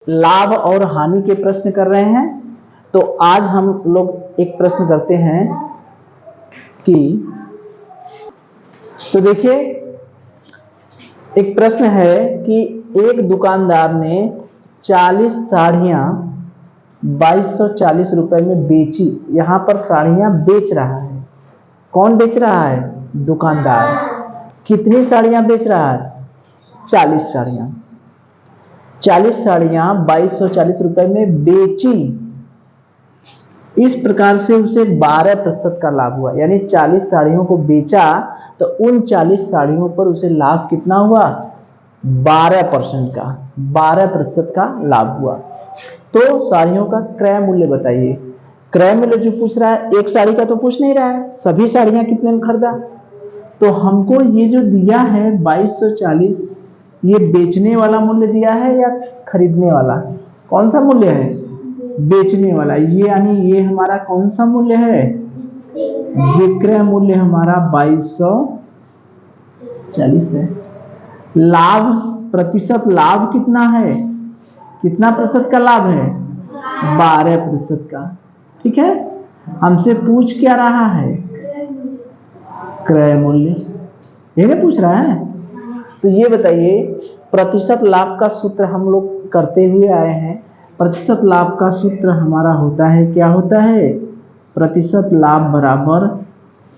लाभ और हानि के प्रश्न कर रहे हैं। तो आज हम लोग एक प्रश्न करते हैं कि, तो देखिए एक प्रश्न है कि एक दुकानदार ने 40 साड़ियां 2240 रुपए में बेची। यहां पर साड़ियां बेच रहा है। कौन बेच रहा है? दुकानदार। कितनी साड़ियां बेच रहा है? 40 साड़ियां। 40 साड़ियां 2240 रुपए में बेची। इस प्रकार से उसे 12% का लाभ हुआ। यानी 40 साड़ियों को बेचा तो उन 40 साड़ियों पर उसे लाभ कितना हुआ? 12% का, 12% का लाभ हुआ। तो साड़ियों का क्रय मूल्य बताइए। क्रय मूल्य जो पूछ रहा है, एक साड़ी का तो पूछ नहीं रहा है, सभी साड़ियां कितने में खरीदा। तो हमको ये जो दिया है 2240, ये बेचने वाला मूल्य दिया है या खरीदने वाला? कौन सा मूल्य है? बेचने वाला। ये यानी ये हमारा कौन सा मूल्य है? विक्रय मूल्य हमारा 2240 है। लाभ, प्रतिशत लाभ कितना है? कितना प्रतिशत का लाभ है? 12% का। ठीक है। हमसे पूछ क्या रहा है? क्रय मूल्य। ये पूछ रहा है। तो ये बताइए, प्रतिशत लाभ का सूत्र हम लोग करते हुए आए हैं। प्रतिशत लाभ का सूत्र हमारा होता है, क्या होता है? प्रतिशत लाभ बराबर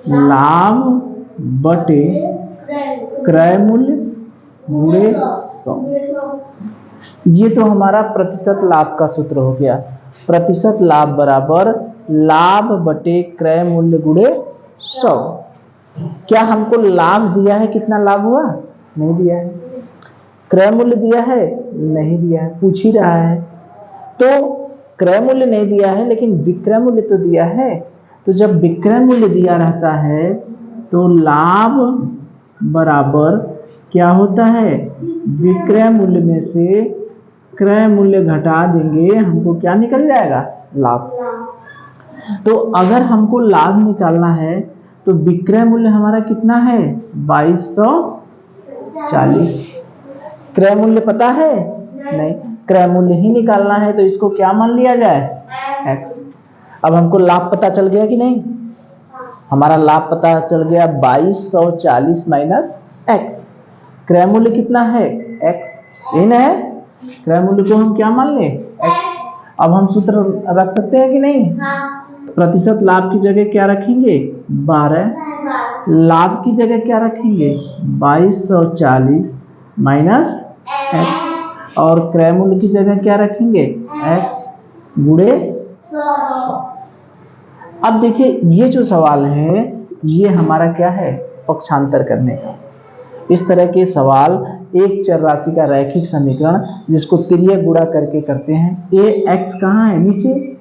लाभ बटे क्रय मूल्य गुणे 100। ये तो हमारा प्रतिशत लाभ का सूत्र हो गया। प्रतिशत लाभ बराबर लाभ बटे क्रय मूल्य गुणे 100। क्या हमको लाभ दिया है? कितना लाभ हुआ? नहीं दिया है। क्रय मूल्य दिया है? नहीं दिया है। पूछ ही रहा है। तो क्रय मूल्य नहीं दिया है लेकिन विक्रय मूल्य तो दिया है। तो जब विक्रय मूल्य दिया रहता है तो लाभ बराबर क्या होता है? विक्रय मूल्य में से क्रय मूल्य घटा देंगे, हमको क्या निकल जाएगा? लाभ। तो अगर हमको लाभ निकालना है तो विक्रय मूल्य हमारा कितना है? 2240। क्रय मूल्य पता है? नहीं। क्रय मूल्य ही निकालना है तो इसको क्या मान लिया जाए? x। अब हमको लाभ पता चल गया कि नहीं? हमारा लाभ पता चल गया 2240 माइनस x। क्रय मूल्य कितना है? x। यही ना है? क्रय मूल्य को हम क्या मान ले? x। अब हम सूत्र रख सकते हैं कि नहीं? प्रतिशत लाभ की जगह क्या रखेंगे? 12। लाभ की जगह क्या रखेंगे? 2240 माइनस x। और क्रय मूल्य की जगह क्या रखेंगे? x गुणे 100। अब देखिए ये जो सवाल है ये हमारा क्या है? पक्षांतर करने का। इस तरह के सवाल एक चर राशि का रैखिक समीकरण जिसको तिर्यक गुणा करके करते हैं। ए एक्स कहाँ है? नीचे।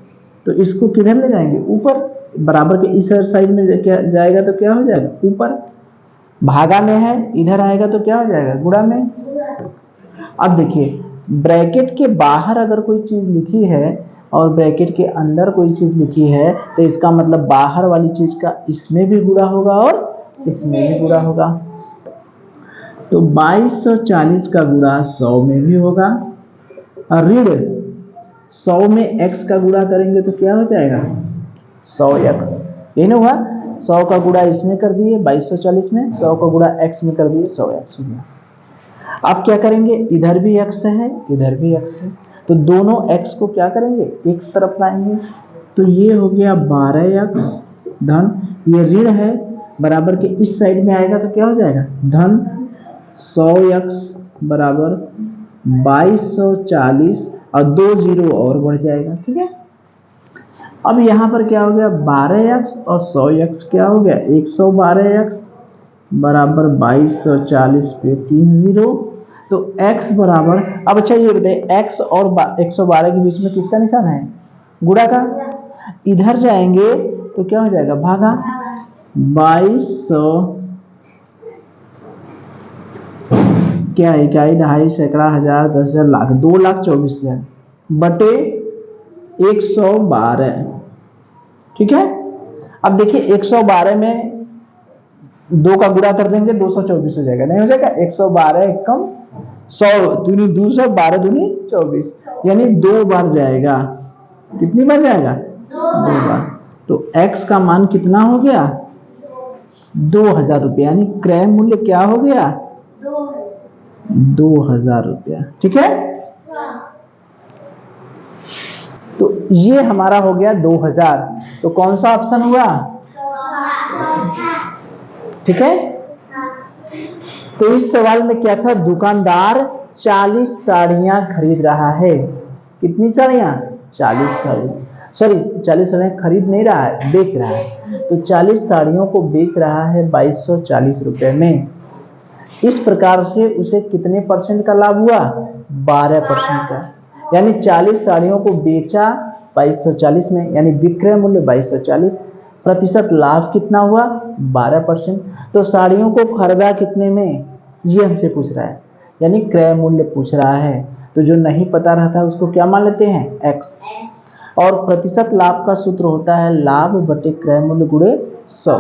तो इसको किधर ले जाएंगे? ऊपर। बराबर के इस साइड में जाएगा तो क्या हो जाएगा? ऊपर। भागा में है, इधर आएगा तो क्या हो जाएगा? गुणा में। अब देखिए ब्रैकेट के बाहर अगर कोई चीज लिखी है और ब्रैकेट के अंदर कोई चीज लिखी है तो इसका मतलब बाहर वाली चीज का इसमें भी गुणा होगा और इसमें भी गुणा होगा। तो 2240 का गुणा 100 में भी होगा। ऋण 100 में x का गुणा करेंगे तो क्या हो जाएगा? 100x। यही ना हुआ? 100 का गुणा इसमें कर दिए 2240 में, 100 का गुणा x में कर दिए 100x हो गया। अब क्या करेंगे? इधर भी x है, इधर भी x है, तो दोनों x को क्या करेंगे? एक तरफ लाएंगे। तो ये हो गया 12x धन, ये ऋण है, बराबर के इस साइड में आएगा तो क्या हो जाएगा? धन 100x बराबर 2240 और 2 जीरो और बढ़ जाएगा। ठीक है। अब यहां पर क्या हो गया? 12x और 100x क्या हो गया? 112x बराबर 2240 पे 3 जीरो। तो x बराबर, अब अच्छा ये बताइए x और 112 के बीच में किसका निशान है? गुणा का। इधर जाएंगे तो क्या हो जाएगा? भागा। 2200 क्या है? इकाई, दहाई, सैकड़ा, हजार, 10,000, लाख, 2,24,000 बटे 112। ठीक है। अब देखिए 112 में 2 का गुणा कर देंगे 224 हो जाएगा। नहीं हो जाएगा? 112 कम 100 दूनी 200, 12 दूनी 24, यानी 2 बार जाएगा। कितनी बार जाएगा? 2 बार। तो x का मान कितना हो गया? 2000 रुपया, यानी क्रय मूल्य क्या हो गया? 2000 रुपया। ठीक है, तो ये हमारा हो गया 2000। तो कौन सा ऑप्शन हुआ? ठीक है, तो इस सवाल में क्या था? दुकानदार 40 साड़ियां खरीद रहा है। कितनी साड़ियां? 40 साड़ियां खरीद नहीं रहा है, बेच रहा है। तो 40 साड़ियों को बेच रहा है 2240 रुपए में। इस प्रकार से उसे कितने परसेंट का लाभ हुआ? 12% का। यानी 40 साड़ियों को बेचा 2240 में, यानी विक्रय मूल्य 2240, प्रतिशत लाभ कितना हुआ? 12%। तो साड़ियों को खरीदा कितने में, ये हमसे पूछ रहा है, यानी क्रय मूल्य पूछ रहा है। तो जो नहीं पता रहता है उसको क्या मान लेते हैं? x। और प्रतिशत लाभ का सूत्र होता है लाभ बटे क्रय मूल्य गुणे 100।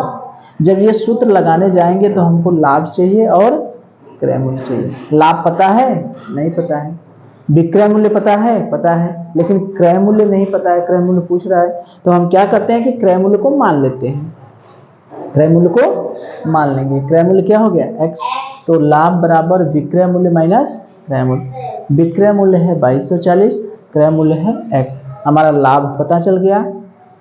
जब ये सूत्र लगाने जाएंगे तो हमको लाभ चाहिए और क्रय मूल्य चाहिए। लाभ पता है? नहीं पता है। विक्रय मूल्य पता है? पता है, लेकिन क्रय मूल्य नहीं पता है, क्रय मूल्य पूछ रहा है। तो हम क्या करते हैं कि क्रय मूल्य को मान लेते हैं, क्रय मूल्य को मान लेंगे। क्रय मूल्य क्या हो गया? x। तो लाभ बराबर विक्रय मूल्य माइनस क्रय मूल्य। विक्रय मूल्य है 2240, क्रय मूल्य है x। हमारा लाभ पता चल गया,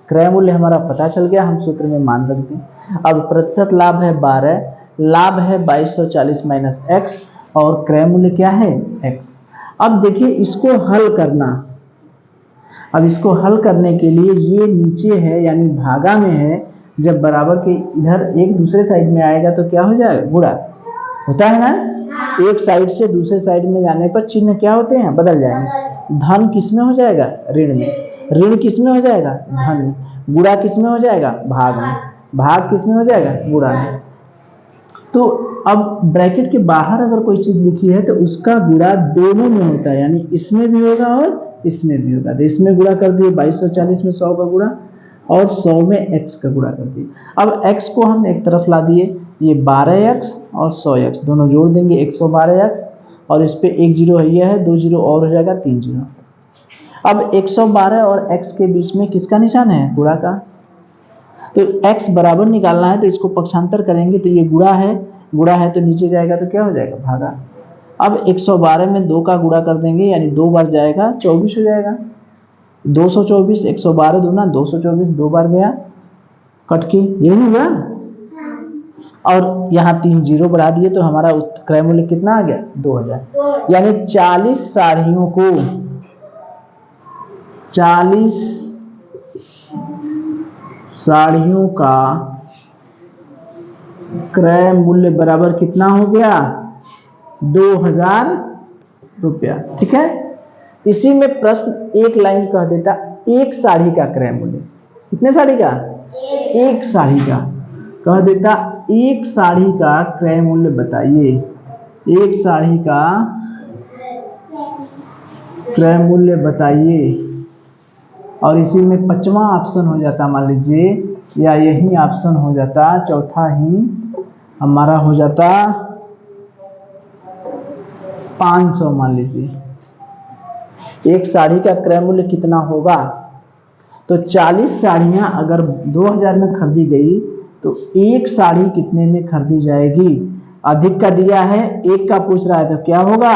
क्रय मूल्य हमारा पता चल गया, हम सूत्र में मान रखते हैं। अब प्रतिशत लाभ है 12, लाभ है 2240 माइनस x, और क्रय मूल्य क्या है? x। अब देखिए इसको हल करना। अब इसको हल करने के लिए ये नीचे है यानी भागा में है, जब बराबर के इधर एक दूसरे साइड में आएगा तो क्या हो जाएगा? गुणा होता है ना। एक साइड से दूसरे साइड में जाने पर चिन्ह क्या होते हैं? बदल जाएंगे। धन किस में हो जाएगा? ऋण में। ऋण किस में हो जाएगा? धन में। गुणा किस में हो जाएगा? भाग में। भाग किस में हो जाएगा? गुणा में। तो अब ब्रैकेट के बाहर अगर कोई चीज लिखी है तो उसका गुणा दोनों में होता है, यानी इसमें भी होगा और इसमें भी होगा। तो इसमें गुणा कर दिए 2240 में 100 का गुणा, और 100 में x का गुणा कर दिए। अब x को हम एक तरफ ला दिए, ये 12x और 100x दोनों जोड़ देंगे 112x, और इस पे एक जीरो है, ये है 2 जीरो और हो जाएगा 3 जीरो। अब 112 और x के बीच में किसका निशान है? गुणा का। तो x बराबर निकालना है तो इसको पक्षांतर करेंगे, तो ये गुणा है तो नीचे जाएगा तो क्या हो जाएगा? भागा। अब 112 में 2 का गुणा कर देंगे, यानी 2 बार जाएगा 24 हो जाएगा। 224, 112 दूना 224, 2 बार गया कट के, यही नहीं हुआ। और यहाँ 3 जीरो बढ़ा दिए तो हमारा क्रय मूल्य कितना आ गया? 2000। यानी 40 साड़ियों को, 40 साड़ियों का क्रय मूल्य बराबर कितना हो गया? 2000 रुपया। ठीक है, इसी में प्रश्न एक लाइन कह देता एक साड़ी का क्रय मूल्य। कितने साड़ी का? एक साड़ी का कह देता एक साड़ी का क्रय मूल्य बताइए। एक साड़ी का क्रय मूल्य बताइए, और इसी में 5वां ऑप्शन हो जाता मान लीजिए, या यही ऑप्शन हो जाता, चौथा ही हमारा हो जाता 500 मान लीजिए। एक साड़ी का क्रय मूल्य कितना होगा? तो 40 साड़ियां अगर 2000 में खरीदी गई तो एक साड़ी कितने में खरीदी जाएगी? अधिक का दिया है, एक का पूछ रहा है तो क्या होगा?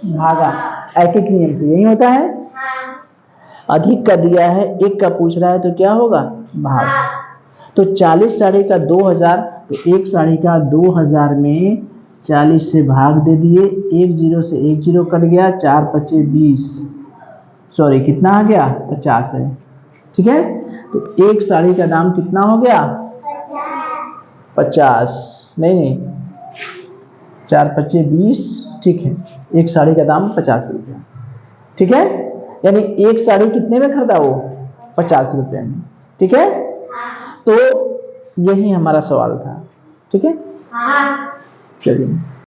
भागा। ऐकिक नियम से यही होता है। अधिक का दिया है, एक का पूछ रहा है तो क्या होगा? भाग। तो 40 साड़ी का 2000, तो एक साड़ी का 2000 में 40 से भाग दे दिए, एक जीरो से एक जीरो कट गया, 4 पचे 20, सॉरी कितना आ गया? 50 है। ठीक है, तो एक साड़ी का दाम कितना हो गया? 50 नहीं 4 पचे 20, ठीक है, एक साड़ी का दाम 50 रुपया। ठीक है, यानी एक साड़ी कितने में खरीदा? वो 50 रुपये में। ठीक है, तो यही हमारा सवाल था। ठीक है, चलिए।